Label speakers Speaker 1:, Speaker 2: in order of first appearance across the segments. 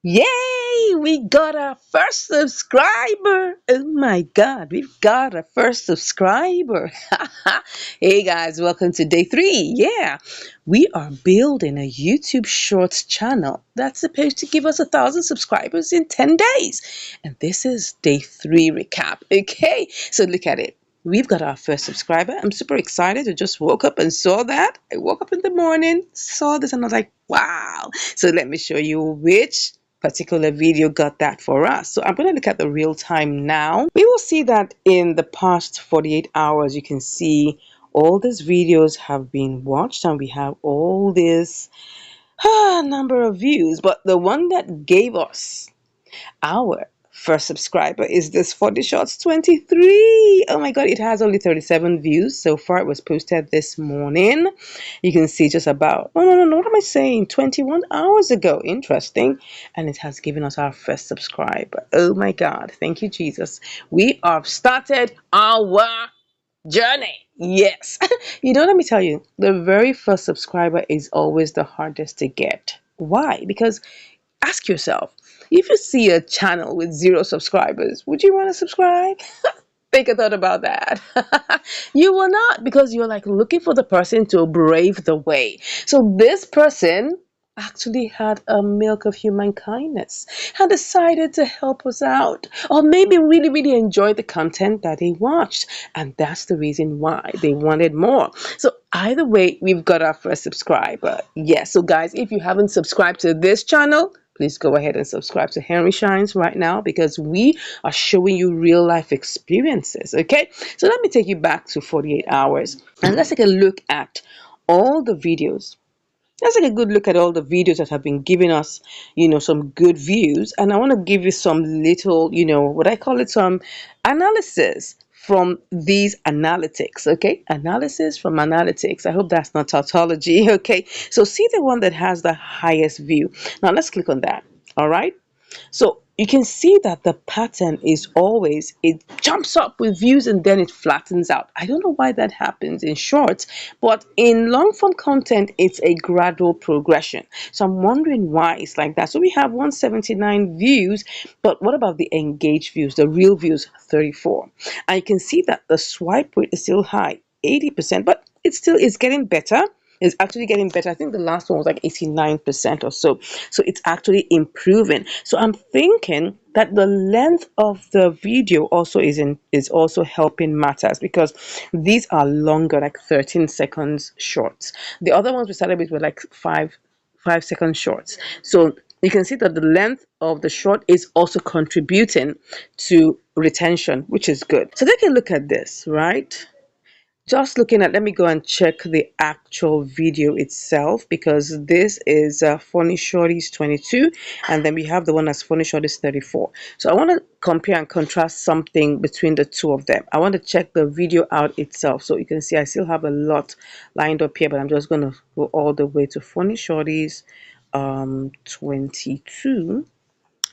Speaker 1: Yay! We got our first subscriber. Oh my God, we've got our first subscriber. Hey guys, welcome to day three. Yeah, we are building a YouTube Shorts channel that's supposed to give us 1,000 subscribers in 10 days. And this is day three recap. Okay, so look at it. We've got our first subscriber. I'm super excited. I just woke up and saw that. I woke up in the morning, saw this, and I was like, wow. So let me show you which particular video got that for us. So I'm going to look at the real time now. We will see that in the past 48 hours, you can see all these videos have been watched and we have all this number of views. But the one that gave us our first subscriber is this 40 Shots 23. Oh my god, it has only 37 views so far. It was posted this morning. You can see just about, oh no, what am I saying? 21 hours ago. Interesting. And it has given us our first subscriber. Oh my god, thank you, Jesus. We have started our journey. Yes. Let me tell you, the very first subscriber is always the hardest to get. Why? Because ask yourself, if you see a channel with 0 subscribers, would you want to subscribe? Think a thought about that. You will not, because you're like looking for the person to brave the way. So this person actually had a milk of human kindness and decided to help us out, or maybe really enjoyed the content that they watched, and that's the reason why they wanted more. So either way, we've got our first subscriber. Yes, so guys, if you haven't subscribed to this channel, please go ahead and subscribe to Henry Shines right now, because we are showing you real life experiences. Okay, so let me take you back to 48 hours and let's take a look at all the videos. Let's take a good look at all the videos that have been giving us, some good views. And I want to give you some little, what I call it, some analysis from these analytics. Okay, analysis from analytics. I hope that's not tautology. Okay, so see the one that has the highest view. Now let's click on that. All right, so you can see that the pattern is always, it jumps up with views and then it flattens out. I don't know why that happens in shorts, but in long form content, it's a gradual progression. So I'm wondering why it's like that. So we have 179 views, but what about the engaged views, the real views, 34? And you can see that the swipe rate is still high, 80%, but it still is getting better. It's actually getting better. I think the last one was like 89% or so. So it's actually improving. So I'm thinking that the length of the video also is also helping matters, because these are longer, like 13 seconds shorts. The other ones we started with were like 5 second shorts. So you can see that the length of the short is also contributing to retention, which is good. So take a look at this, right? Just looking at, let me go and check the actual video itself, because this is Funny Shorties 22, and then we have the one that's Funny Shorties 34. So I want to compare and contrast something between the two of them. I want to check the video out itself. So you can see I still have a lot lined up here, but I'm just going to go all the way to Funny Shorties 22.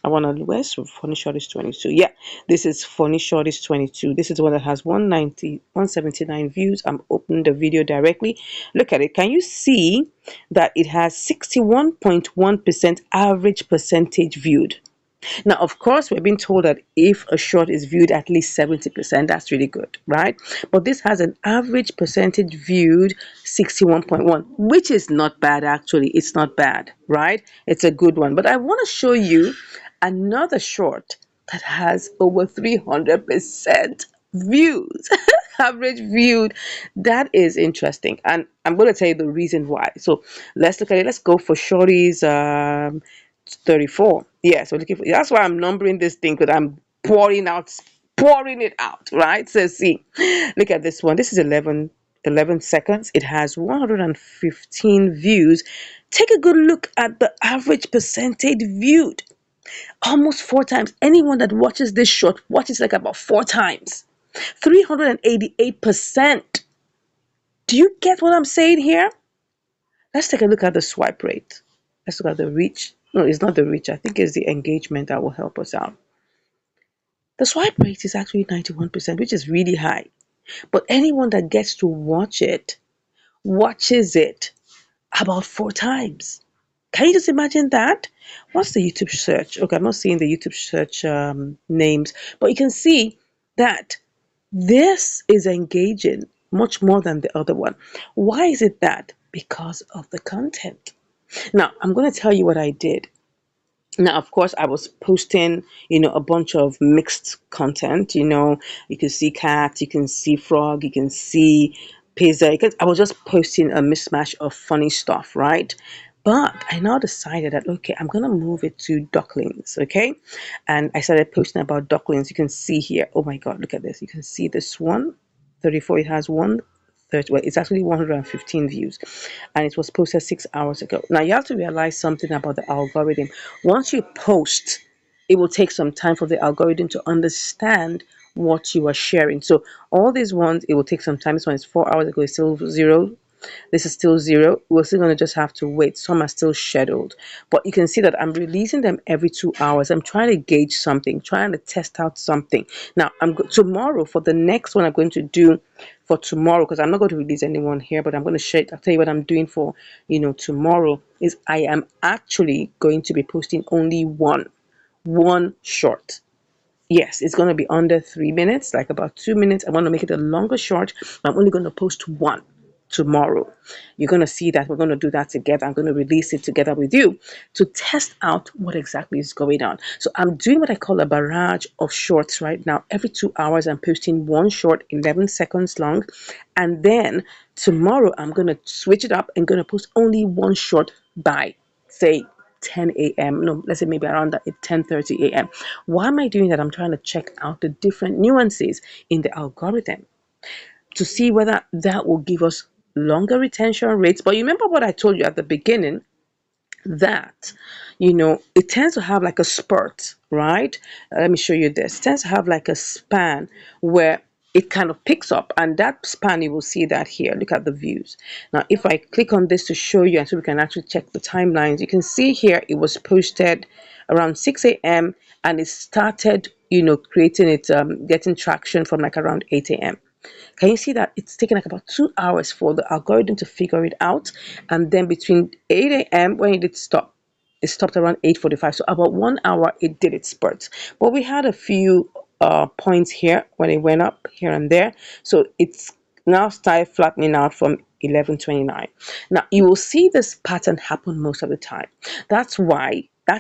Speaker 1: I want to, where's Funny Shorties 22? Yeah, this is Funny Shorties 22. This is the one that has 179 views. I'm opening the video directly. Look at it. Can you see that it has 61.1% average percentage viewed? Now, of course, we're being told that if a short is viewed at least 70%, that's really good, right? But this has an average percentage viewed 61.1, which is not bad, actually. It's not bad, right? It's a good one. But I want to show you another short that has over 300% views. Average viewed. That is interesting, and I'm going to tell you the reason why. So let's look at it. Let's go for Shorties 34. Yeah, so looking for, that's why I'm numbering this thing, because I'm pouring it out, right? So see, look at this one. This is 11 seconds. It has 115 views. Take a good look at the average percentage viewed. Almost 4 times. Anyone that watches this short watches like about 4 times. 388%. Do you get what I'm saying here? Let's take a look at the swipe rate. Let's look at the reach. No, it's not the reach. I think it's the engagement that will help us out. The swipe rate is actually 91%, which is really high. But anyone that gets to watch it watches it about 4 times. Can you just imagine that? What's the YouTube search? Okay, I'm not seeing the YouTube search names, but you can see that this is engaging much more than the other one. Why is it that? Because of the content. Now, I'm going to tell you what I did. Now, of course, I was posting, a bunch of mixed content. You can see cat, you can see frog, you can see pizza. I was just posting a mismatch of funny stuff, right? But I now decided that, okay, I'm gonna move it to ducklings, okay? And I started posting about ducklings. You can see here. Oh my God, look at this. You can see this one, 34. It has one 30, well, it's actually 115 views, and it was posted 6 hours ago. Now you have to realize something about the algorithm. Once you post, it will take some time for the algorithm to understand what you are sharing. So all these ones, it will take some time. This one is 4 hours ago, it's still zero. This is still zero. We're still going to just have to wait. Some are still scheduled. But you can see that I'm releasing them every 2 hours. I'm trying to gauge something, trying to test out something. Now, tomorrow for the next one I'm going to do for tomorrow, because I'm not going to release anyone here, but I'm going to share it. I'll tell you what I'm doing for, tomorrow is I am actually going to be posting only one short. Yes, it's going to be under 3 minutes, like about 2 minutes. I want to make it a longer short. I'm only going to post one tomorrow. You're going to see that we're going to do that together. I'm going to release it together with you to test out what exactly is going on. So I'm doing what I call a barrage of shorts right now. Every 2 hours, I'm posting one short, 11 seconds long. And then tomorrow, I'm going to switch it up and going to post only one short by, say, 10 a.m. No, let's say maybe around that 10:30 a.m. Why am I doing that? I'm trying to check out the different nuances in the algorithm to see whether that will give us longer retention rates. But you remember what I told you at the beginning, that it tends to have like a spurt, right? Let me show you this. It tends to have like a span where it kind of picks up, and that span, you will see that here. Look at the views. Now if I click on this to show you, and so we can actually check the timelines, you can see here it was posted around 6 a.m. and it started creating it, getting traction from like around 8 a.m. Can you see that it's taken like about 2 hours for the algorithm to figure it out? And then between 8 a.m. when it did stop, it stopped around 8:45. So about 1 hour it did its spurt. But we had a few points here when it went up here and there. So it's now started flattening out from 11:29. Now you will see this pattern happen most of the time. That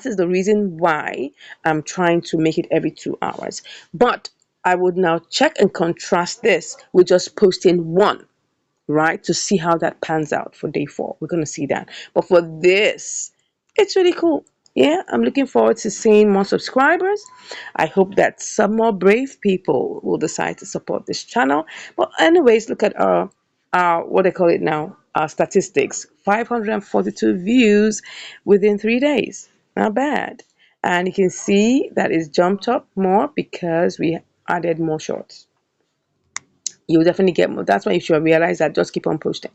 Speaker 1: is the reason why I'm trying to make it every 2 hours. But I would now check and contrast this with just posting one, right? To see how that pans out for day 4. We're going to see that. But for this, it's really cool. Yeah, I'm looking forward to seeing more subscribers. I hope that some more brave people will decide to support this channel. But anyways, look at our what they call it now, our statistics. 542 views within 3 days. Not bad. And you can see that it's jumped up more because we added more shorts. You'll definitely get more. That's why you should realize that just keep on posting.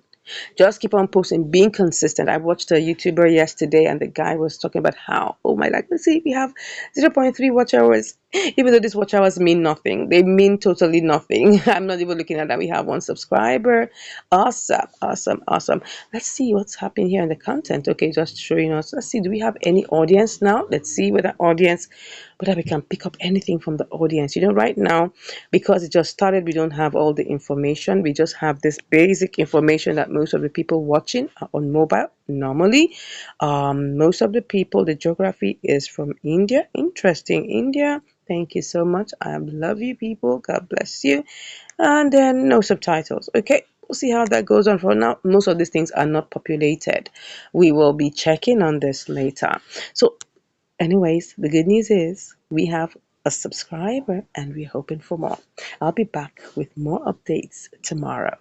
Speaker 1: Just keep on posting, being consistent. I watched a YouTuber yesterday, and the guy was talking about how, oh my, like, let's see, we have 0.3 watch hours. Even though these watch hours mean nothing, they mean totally nothing. I'm not even looking at that. We have one subscriber. Awesome, awesome, awesome. Let's see what's happening here in the content. Okay, just showing us. Let's see, do we have any audience now? Let's see whether we can pick up anything from the audience. Right now, because it just started, we don't have all the information. We just have this basic information that most of the people watching are on mobile normally. Most of the people, the geography is from India. Interesting. India, thank you so much. I love you people. God bless you. And then no subtitles. Okay, we'll see how that goes on. For now, most of these things are not populated. We will be checking on this later. So anyways, the good news is we have a subscriber and we're hoping for more. I'll be back with more updates tomorrow.